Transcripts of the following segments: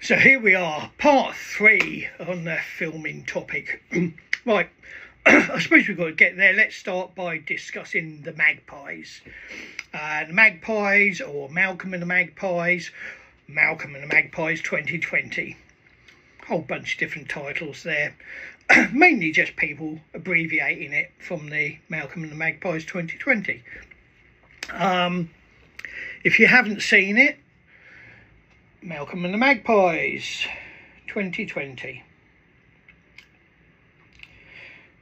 So here we are, part 3 on the filming topic. Right, I suppose we've got to get there. Let's start by discussing the Magpies. The Magpies, or Malcolm and the Magpies, Malcolm and the Magpies 2020. Whole bunch of different titles there. Mainly just people abbreviating it from the Malcolm and the Magpies 2020. If you haven't seen it, Malcolm and the Magpies 2020.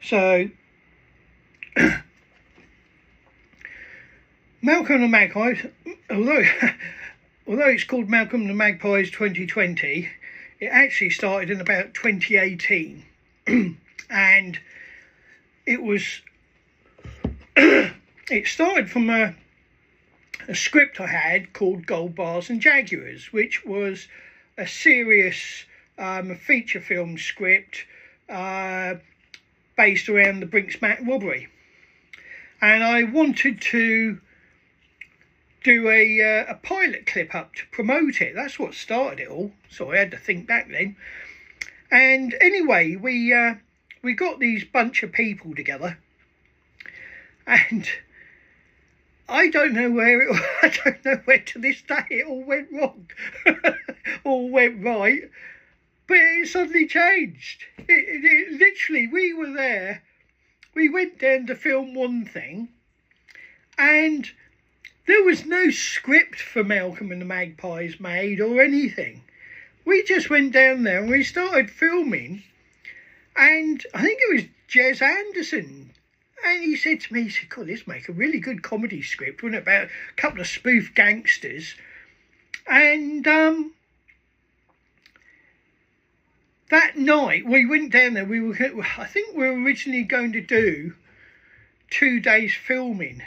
So Malcolm and the Magpies, although it's called Malcolm and the Magpies 2020, it actually started in about 2018. And it was it started from a script I had called Gold Bars and Jaguars, which was a serious feature film script based around the Brink's-Mat robbery. And I wanted to do a pilot clip up to promote it. That's what started it all, so I had to think back then. And anyway, we got these bunch of people together, and I don't know where to this day it all went wrong, all went right, but it suddenly changed. It literally, we were there, we went down to film one thing, and there was no script for Malcolm and the Magpies made or anything. We just went down there and we started filming, and I think it was Jez Anderson. And he said to me, he said, God, this make a really good comedy script, wouldn't it, about a couple of spoof gangsters. And that night we went down there, I think we were originally going to do 2 days filming.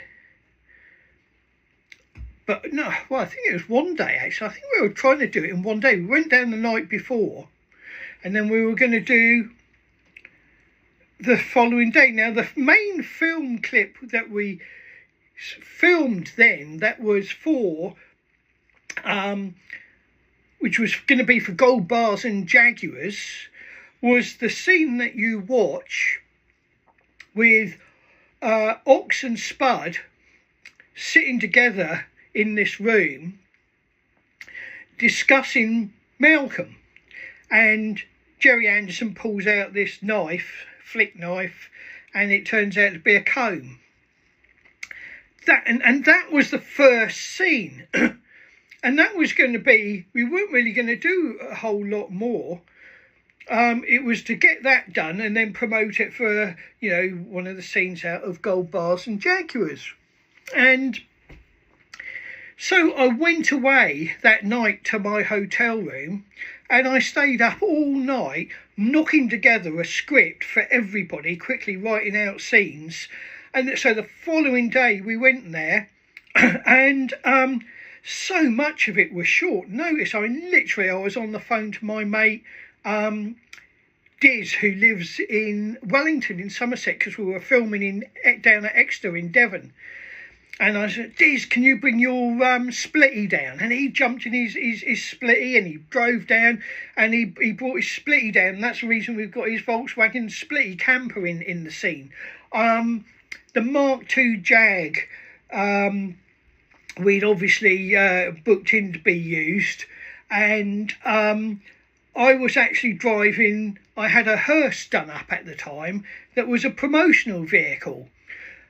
But no, well, I think it was one day actually. I think we were trying to do it in one day. We went down the night before, and then we were going to do the following day. Now, the main film clip that we filmed then, that was for, which was going to be for Gold Bars and Jaguars, was the scene that you watch with Ox and Spud sitting together in this room discussing Malcolm. And Jerry Anderson pulls out this knife, flick knife, and it turns out to be a comb. And that was the first scene. And that was going to be, we weren't really going to do a whole lot more. It was to get that done and then promote it for, you know, one of the scenes out of Gold Bars and Jaguars. And so I went away that night to my hotel room, and I stayed up all night knocking together a script for everybody, quickly writing out scenes. And so the following day we went there, and so much of it was short notice. I was on the phone to my mate Diz, who lives in Wellington in Somerset, because we were filming down at Exeter in Devon. And I said, Diz, can you bring your splitty down? And he jumped in his splitty and he drove down, and he brought his splitty down. And that's the reason we've got his Volkswagen splitty camper in the scene. The Mark II Jag, we'd obviously booked in to be used. And I was actually driving, I had a hearse done up at the time that was a promotional vehicle.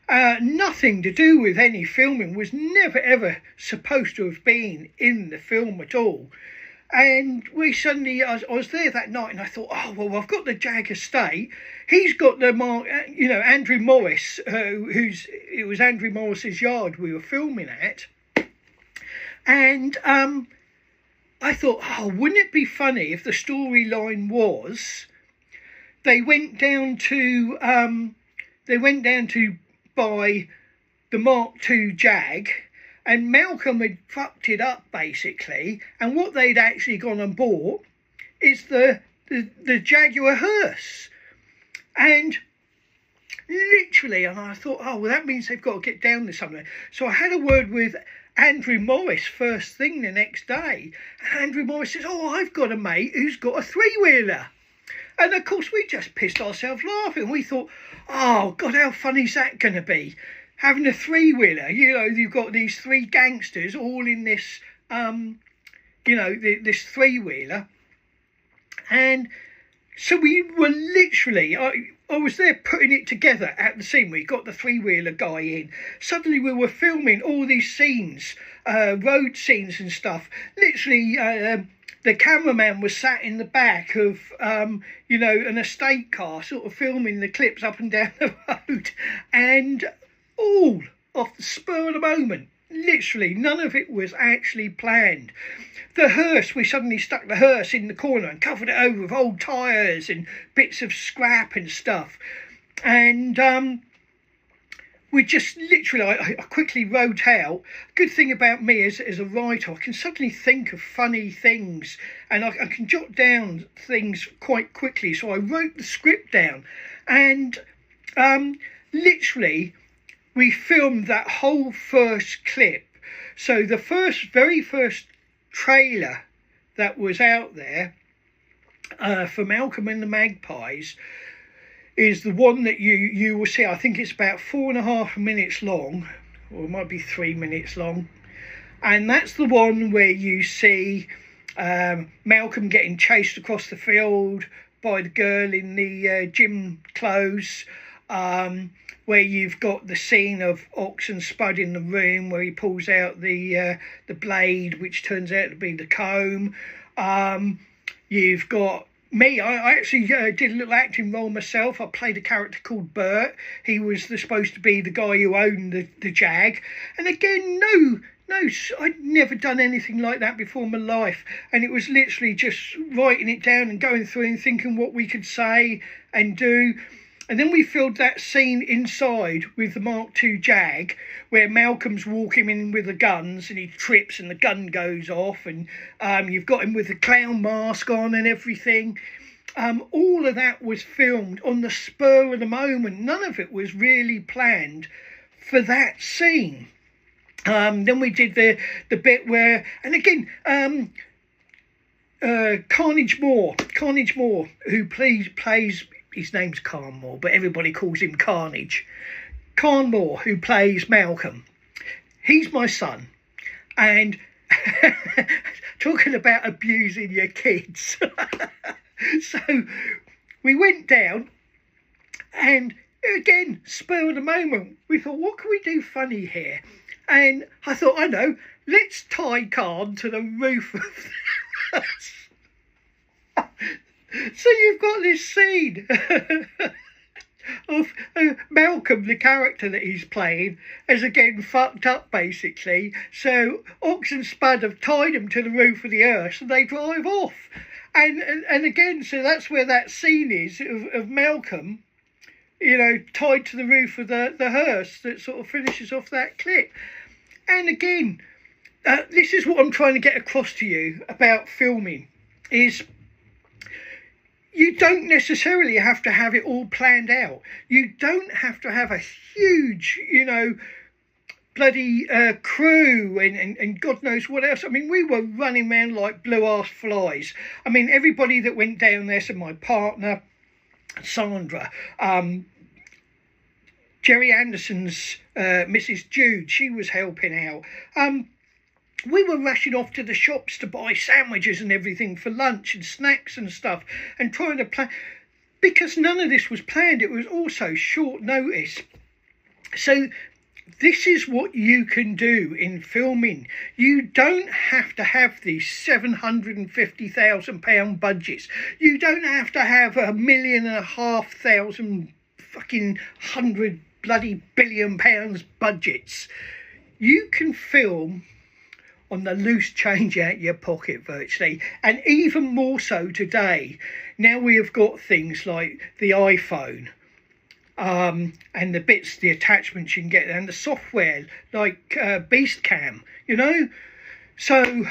Nothing to do with any filming, was never ever supposed to have been in the film at all. And we suddenly, I was there that night, and I thought, oh, well, I've got the Jag estate. He's got the Andrew Morris, it was Andrew Morris's yard we were filming at. And I thought, oh, wouldn't it be funny if the storyline was they went down to buy the Mark II Jag, and Malcolm had fucked it up basically, and what they'd actually gone and bought is the Jaguar hearse. And literally, and I thought, oh, well, that means they've got to get down there somewhere. So I had a word with Andrew Morris first thing the next day. And Andrew Morris says, "Oh, I've got a mate who's got a three-wheeler." And of course we just pissed ourselves laughing. We thought, oh God, how funny is that going to be? Having a three-wheeler, you've got these three gangsters all in this, this three-wheeler. And so we were literally, I was there putting it together at the scene. We got the three-wheeler guy in. Suddenly we were filming all these scenes, road scenes and stuff. Literally, the cameraman was sat in the back of, an estate car, sort of filming the clips up and down the road. And all off the spur of the moment. Literally, none of it was actually planned. The hearse, we suddenly stuck the hearse in the corner and covered it over with old tyres and bits of scrap and stuff. And we just literally, I quickly wrote out. Good thing about me as a writer, I can suddenly think of funny things and I can jot down things quite quickly. So I wrote the script down and literally we filmed that whole first clip. So the very first trailer that was out there for Malcolm and the Magpies is the one that you will see. I think it's about 4.5 minutes long, or it might be 3 minutes long. And that's the one where you see Malcolm getting chased across the field by the girl in the gym clothes, where you've got the scene of Ox and Spud in the room where he pulls out the blade, which turns out to be the comb. You've got me. I actually did a little acting role myself. I played a character called Bert. He was supposed to be the guy who owned the Jag. And again, no, I'd never done anything like that before in my life. And it was literally just writing it down and going through and thinking what we could say and do. And then we filmed that scene inside with the Mark II Jag where Malcolm's walking in with the guns and he trips and the gun goes off and you've got him with the clown mask on and everything. All of that was filmed on the spur of the moment. None of it was really planned for that scene. Then we did the bit where, and again, Carnage Moore, who plays, his name's Carn Moore, but everybody calls him Carnage. Carn Moore, who plays Malcolm, he's my son. And talking about abusing your kids. So we went down and again, spur of the moment, we thought, what can we do funny here? And I thought, I know, let's tie Carn to the roof of the house. So you've got this scene of Malcolm, the character that he's playing, has again fucked up basically. So Ox and Spud have tied him to the roof of the hearse and they drive off. And again, so that's where that scene is of Malcolm, tied to the roof of the hearse that sort of finishes off that clip. And again, this is what I'm trying to get across to you about filming is you don't necessarily have to have it all planned out. You don't have to have a huge, bloody crew and God knows what else. I mean, we were running around like blue-ass flies. I mean, everybody that went down there, so my partner, Sandra, Jerry Anderson's Mrs. Jude, she was helping out. We were rushing off to the shops to buy sandwiches and everything for lunch and snacks and stuff and trying to plan. Because none of this was planned, it was also short notice. So this is what you can do in filming. You don't have to have these £750,000 budgets. You don't have to have £1.5 million fucking £100 bloody billion budgets. You can film on the loose change out your pocket virtually, and even more so today. Now we have got things like the iPhone and the bits, the attachments you can get, and the software like Beastcam, So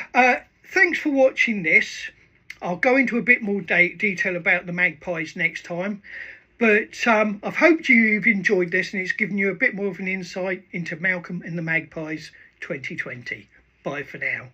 thanks for watching this. I'll go into a bit more detail about the Magpies next time, but I've hoped you've enjoyed this and it's given you a bit more of an insight into Malcolm and the Magpies. 2020. Bye for now.